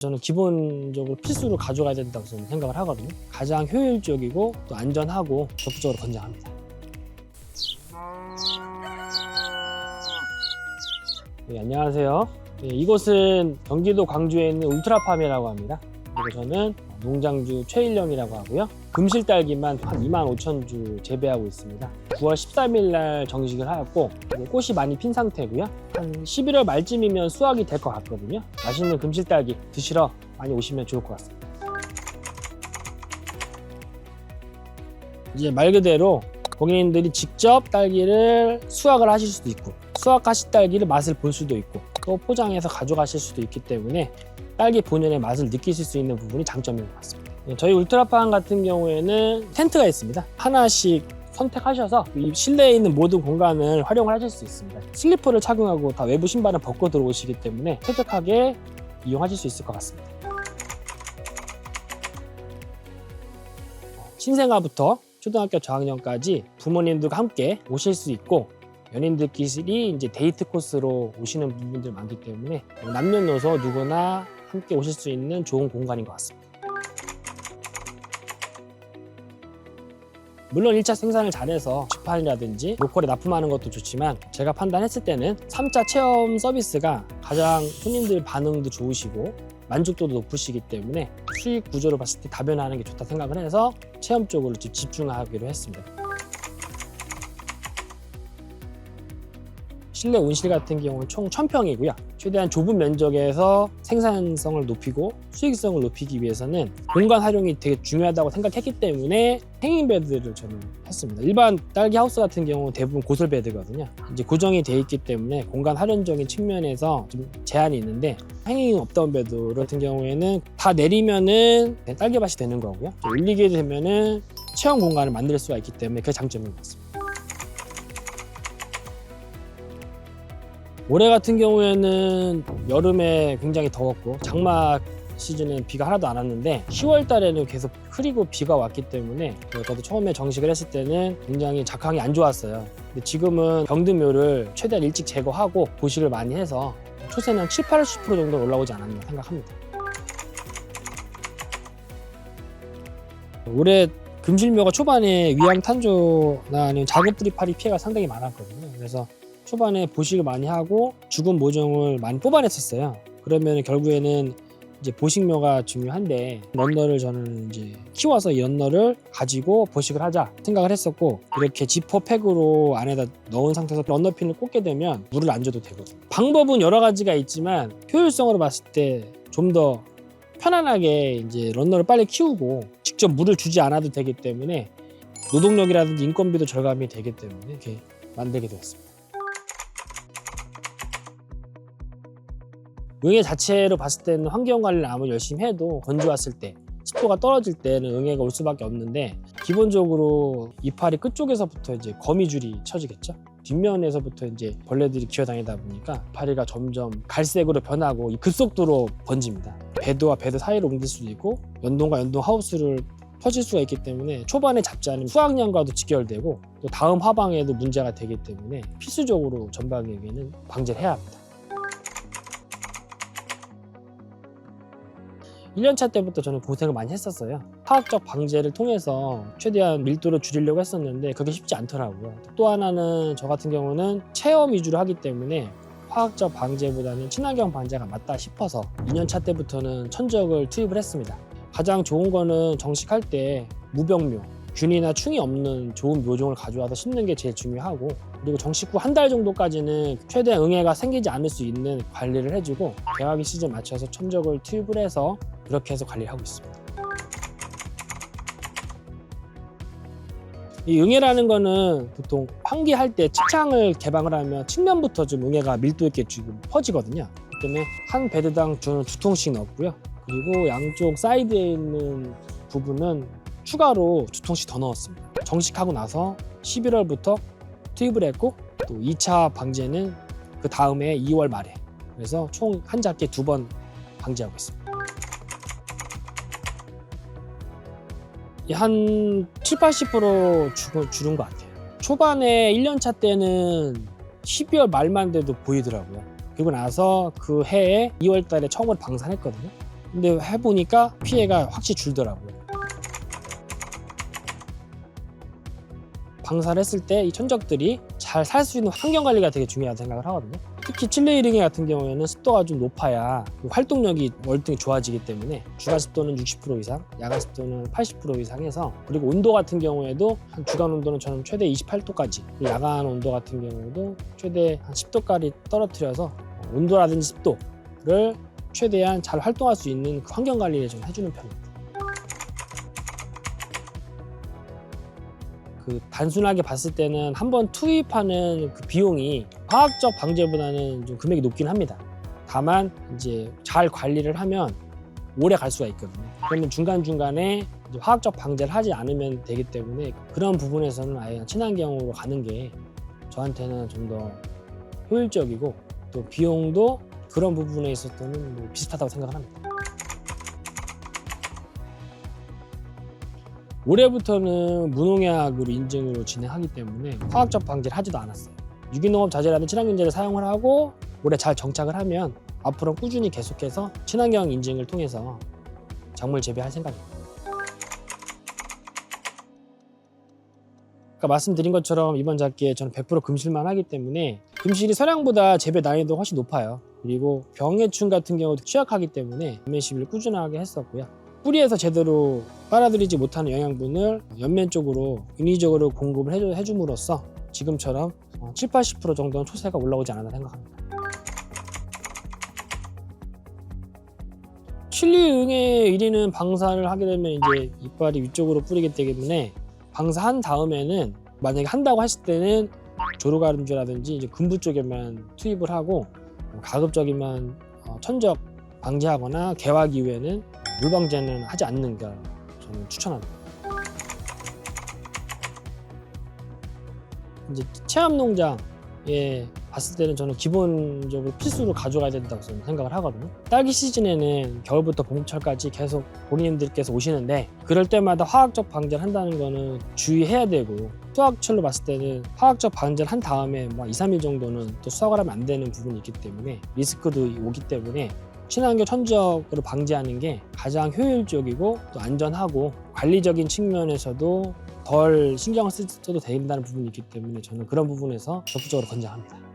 저는 기본적으로 필수로 가져가야 된다고 저는 생각을 하거든요. 가장 효율적이고 또 안전하고 적극적으로 권장합니다. 네, 안녕하세요. 네, 이곳은 경기도 광주에 있는 울트라팜이라고 합니다. 그리고 저는 농장주 최일령이라고 하고요. 금실 딸기만 한 25,000주 재배하고 있습니다. 9월 13일 날 정식을 하였고 꽃이 많이 핀 상태고요. 한 11월 말쯤이면 수확이 될 것 같거든요. 맛있는 금실 딸기 드시러 많이 오시면 좋을 것 같습니다. 이제 말 그대로 고객님들이 직접 딸기를 수확을 하실 수도 있고 수확하신 딸기를 맛을 볼 수도 있고 또 포장해서 가져가실 수도 있기 때문에 딸기 본연의 맛을 느끼실 수 있는 부분이 장점인 것 같습니다. 저희 울트라팜 같은 경우에는 텐트가 있습니다. 하나씩 선택하셔서 이 실내에 있는 모든 공간을 활용을 하실 수 있습니다. 슬리퍼를 착용하고 다 외부 신발을 벗고 들어오시기 때문에 쾌적하게 이용하실 수 있을 것 같습니다. 신생아부터 초등학교 저학년까지 부모님들과 함께 오실 수 있고 연인들끼리 이제 데이트 코스로 오시는 분들 많기 때문에 남녀노소 누구나 함께 오실 수 있는 좋은 공간인 것 같습니다. 물론 1차 생산을 잘해서 직판이라든지 로컬에 납품하는 것도 좋지만 제가 판단했을 때는 3차 체험 서비스가 가장 손님들 반응도 좋으시고 만족도도 높으시기 때문에 수익 구조를 봤을 때 다변화하는 게 좋다 생각을 해서 체험 쪽으로 집중하기로 했습니다. 실내 온실 같은 경우는 총 1000평이고요. 최대한 좁은 면적에서 생산성을 높이고 수익성을 높이기 위해서는 공간 활용이 되게 중요하다고 생각했기 때문에 행잉베드를 저는 했습니다. 일반 딸기 하우스 같은 경우는 대부분 고설베드거든요. 이제 고정이 돼 있기 때문에 공간 활용적인 측면에서 좀 제한이 있는데 행잉 업다운 베드 같은 경우에는 다 내리면은 딸기밭이 되는 거고요. 올리게 되면은 체험 공간을 만들 수가 있기 때문에 그게 장점인 것 같습니다. 올해 같은 경우에는 여름에 굉장히 더웠고 장마 시즌은 비가 하나도 안 왔는데 10월 달에는 계속 흐리고 비가 왔기 때문에 저도 처음에 정식을 했을 때는 굉장히 작황이 안 좋았어요. 근데 지금은 병든묘를 최대한 일찍 제거하고 보식을 많이 해서 초세는 70~80% 정도 올라오지 않았나 생각합니다. 올해 금실묘가 초반에 위암탄조나 아니면 작은 뿌리파리 피해가 상당히 많았거든요. 그래서 초반에 보식을 많이 하고 죽은 모종을 많이 뽑아냈었어요. 그러면 결국에는 이제 보식묘가 중요한데 런너를 저는 이제 키워서 이 런너를 가지고 보식을 하자 생각을 했었고 이렇게 지퍼팩으로 안에다 넣은 상태에서 런너핀을 꽂게 되면 물을 안 줘도 되거든요. 방법은 여러 가지가 있지만 효율성으로 봤을 때 좀 더 편안하게 이제 런너를 빨리 키우고 직접 물을 주지 않아도 되기 때문에 노동력이라든지 인건비도 절감이 되기 때문에 이렇게 만들게 되었습니다. 응애 자체로 봤을 때는 환경 관리를 아무리 열심히 해도 건조했을 때 습도가 떨어질 때는 응애가 올 수밖에 없는데 기본적으로 이파리 끝쪽에서부터 이제 거미줄이 쳐지겠죠. 뒷면에서부터 이제 벌레들이 기어다니다 보니까 이파리가 점점 갈색으로 변하고 급속도로 번집니다. 배드와 배드 사이로 옮길 수도 있고 연동과 연동 하우스를 퍼질 수가 있기 때문에 초반에 잡지 않으면 수확량과도 직결되고 또 다음 화방에도 문제가 되기 때문에 필수적으로 전방에게는 방제를 해야 합니다. 1년차 때부터 저는 고생을 많이 했었어요. 화학적 방제를 통해서 최대한 밀도를 줄이려고 했었는데 그게 쉽지 않더라고요. 또 하나는 저 같은 경우는 체험 위주로 하기 때문에 화학적 방제보다는 친환경 방제가 맞다 싶어서 2년차 때부터는 천적을 투입을 했습니다. 가장 좋은 거는 정식할 때 무병묘, 균이나 충이 없는 좋은 묘종을 가져와서 심는 게 제일 중요하고 그리고 정식 후 한 달 정도까지는 최대한 응애가 생기지 않을 수 있는 관리를 해주고 개화기 시즌 맞춰서 천적을 투입을 해서 그렇게 해서 관리를 하고 있습니다. 이 응애라는 거는 보통 환기할 때 측창을 개방을 하면 측면부터 좀 응애가 밀도 있게 지금 퍼지거든요. 그렇기 때문에 한 베드당 저는 2통씩 넣었고요. 그리고 양쪽 사이드에 있는 부분은 추가로 2통씩 더 넣었습니다. 정식하고 나서 11월부터 투입을 했고 또 2차 방제는 그 다음에 2월 말에 그래서 총 한 작기에 2번 방제하고 있습니다. 한 70~80% 줄은 것 같아요. 초반에 1년차 때는 12월 말만 돼도 보이더라고요. 그리고 나서 그 해에 2월 달에 처음으로 방산했거든요. 근데 해보니까 피해가 확실히 줄더라고요. 방사를 했을 때 이 천적들이 잘 살 수 있는 환경 관리가 되게 중요하다고 생각을 하거든요. 특히 칠레 이링이 같은 경우에는 습도가 좀 높아야 활동력이 월등히 좋아지기 때문에 주간 습도는 60% 이상, 야간 습도는 80% 이상 해서, 그리고 온도 같은 경우에도 한 주간 온도는 저는 최대 28도까지, 야간 온도 같은 경우에도 최대 한 10도까지 떨어뜨려서 온도라든지 습도를 최대한 잘 활동할 수 있는 그 환경 관리를 좀 해주는 편입니다. 단순하게 봤을 때는 한번 투입하는 그 비용이 화학적 방제보다는 좀 금액이 높긴 합니다. 다만 이제 잘 관리를 하면 오래 갈 수가 있거든요. 그러면 중간중간에 이제 화학적 방제를 하지 않으면 되기 때문에 그런 부분에서는 아예 친환경으로 가는 게 저한테는 좀 더 효율적이고, 또 비용도 그런 부분에 있어서는 뭐 비슷하다고 생각을 합니다. 올해부터는 무농약으로 인증으로 진행하기 때문에 화학적 방제를 하지도 않았어요. 유기농업 자재라는 친환경제를 사용을 하고 올해 잘 정착을 하면 앞으로 꾸준히 계속해서 친환경 인증을 통해서 작물 재배할 생각입니다. 아까 말씀드린 것처럼 이번 작기에 저는 100% 금실만 하기 때문에 금실이 서량보다 재배 난이도가 훨씬 높아요. 그리고 병해충 같은 경우도 취약하기 때문에 연면 시비를 꾸준하게 했었고요. 뿌리에서 제대로 빨아들이지 못하는 영양분을 연면 쪽으로 인위적으로 공급을 해줌으로써 지금처럼 70~80% 정도는 초세가 올라오지 않았나 생각합니다. 칠리응의 1위는 방사를 하게 되면 이제 이빨이 위쪽으로 뿌리기 때문에 방사한 다음에는 만약에 한다고 했을 때는 조루가름주라든지 이제 근부 쪽에만 투입을 하고, 가급적이면 천적 방지하거나 개화 이후에는 물 방제는 하지 않는 게 저는 추천합니다. 이제 체험 농장에 봤을 때는 저는 기본적으로 필수로 가져가야 된다고 저는 생각을 하거든요. 딸기 시즌에는 겨울부터 봄철까지 계속 고객님들께서 오시는데, 그럴 때마다 화학적 방제를 한다는 거는 주의해야 되고, 수확철로 봤을 때는 화학적 방제를 한 다음에 2~3일 정도는 또 수확을 하면 안 되는 부분이 있기 때문에 리스크도 오기 때문에 친환경 천적으로 방제하는 게 가장 효율적이고 또 안전하고 관리적인 측면에서도 덜 신경을 써도 된다는 부분이 있기 때문에 저는 그런 부분에서 적극적으로 권장합니다.